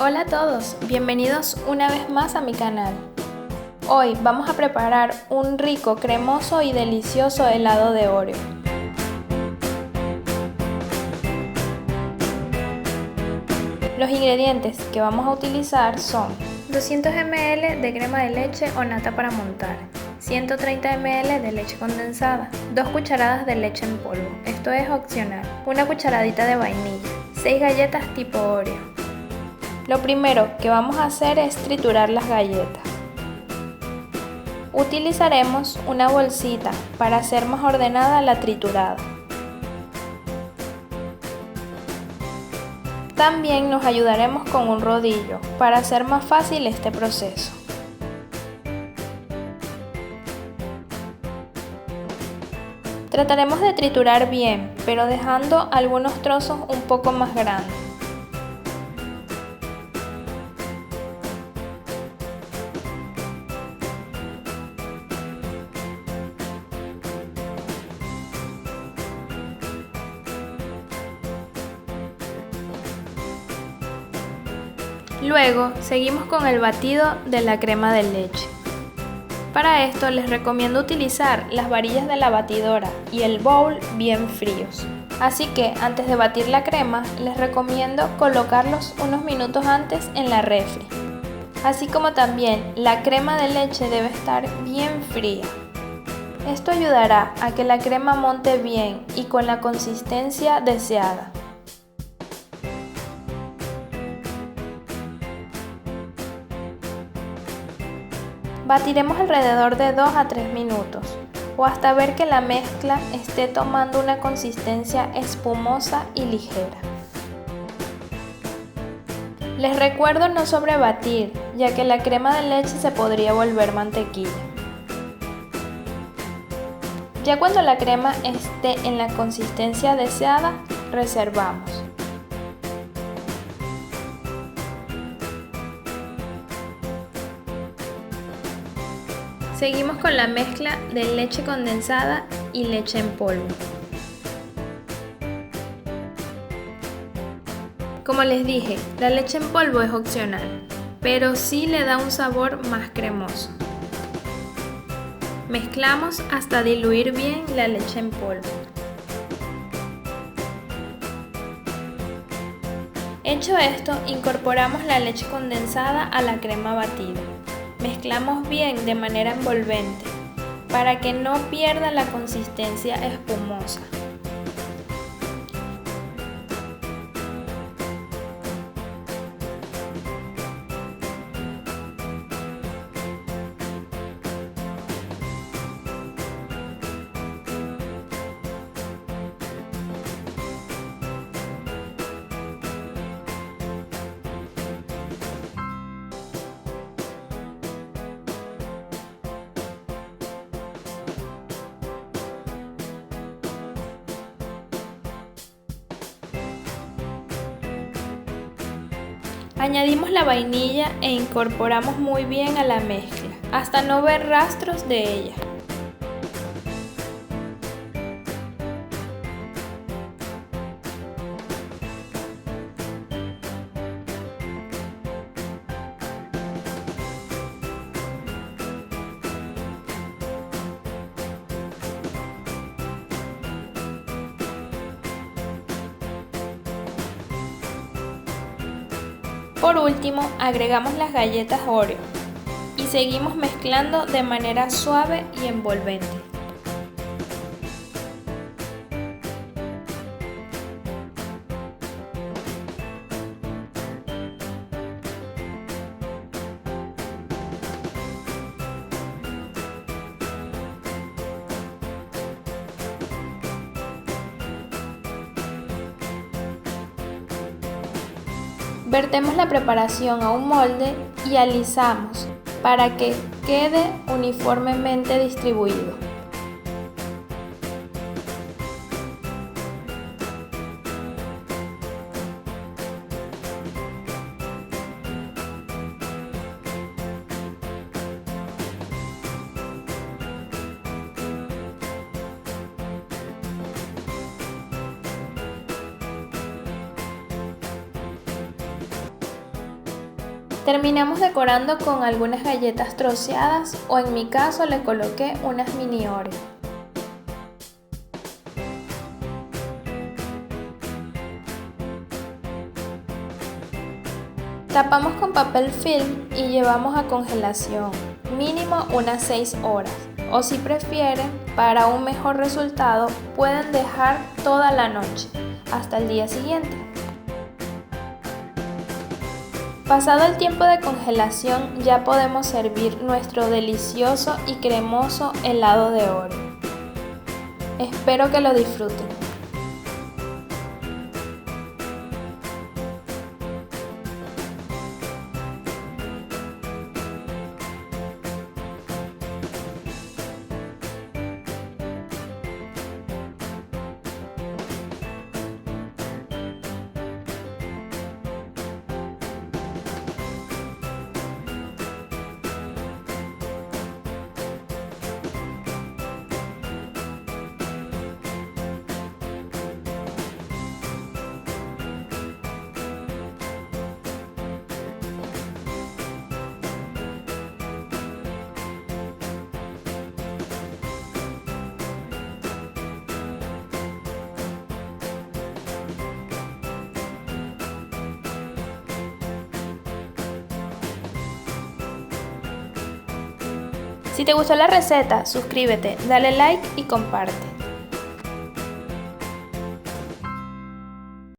Hola a todos, bienvenidos una vez más a mi canal. Hoy vamos a preparar un rico, cremoso y delicioso helado de Oreo. Los ingredientes que vamos a utilizar son 200 ml de crema de leche o nata para montar, 130 ml de leche condensada, 2 cucharadas de leche en polvo, esto es opcional, una cucharadita de vainilla, 6 galletas tipo Oreo. Lo primero que vamos a hacer es triturar las galletas. Utilizaremos una bolsita para hacer más ordenada la triturada. También nos ayudaremos con un rodillo para hacer más fácil este proceso. Trataremos de triturar bien, pero dejando algunos trozos un poco más grandes. Luego seguimos con el batido de la crema de leche. Para esto les recomiendo utilizar las varillas de la batidora y el bowl bien fríos. Así que antes de batir la crema les recomiendo colocarlos unos minutos antes en la refri. Así como también la crema de leche debe estar bien fría. Esto ayudará a que la crema monte bien y con la consistencia deseada. Batiremos alrededor de 2 a 3 minutos o hasta ver que la mezcla esté tomando una consistencia espumosa y ligera. Les recuerdo no sobrebatir, ya que la crema de leche se podría volver mantequilla. Ya cuando la crema esté en la consistencia deseada, reservamos. Seguimos con la mezcla de leche condensada y leche en polvo. Como les dije, la leche en polvo es opcional, pero sí le da un sabor más cremoso. Mezclamos hasta diluir bien la leche en polvo. Hecho esto, incorporamos la leche condensada a la crema batida. Mezclamos bien de manera envolvente para que no pierda la consistencia espumosa. Añadimos la vainilla e incorporamos muy bien a la mezcla, hasta no ver rastros de ella. Por último, agregamos las galletas Oreo y seguimos mezclando de manera suave y envolvente. Vertemos la preparación a un molde y alisamos para que quede uniformemente distribuido. Terminamos decorando con algunas galletas troceadas o en mi caso le coloqué unas mini Oreo. Tapamos con papel film y llevamos a congelación, mínimo unas 6 horas, o si prefieren, para un mejor resultado, pueden dejar toda la noche, hasta el día siguiente. Pasado el tiempo de congelación, ya podemos servir nuestro delicioso y cremoso helado de Oreo. Espero que lo disfruten. Si te gustó la receta, suscríbete, dale like y comparte.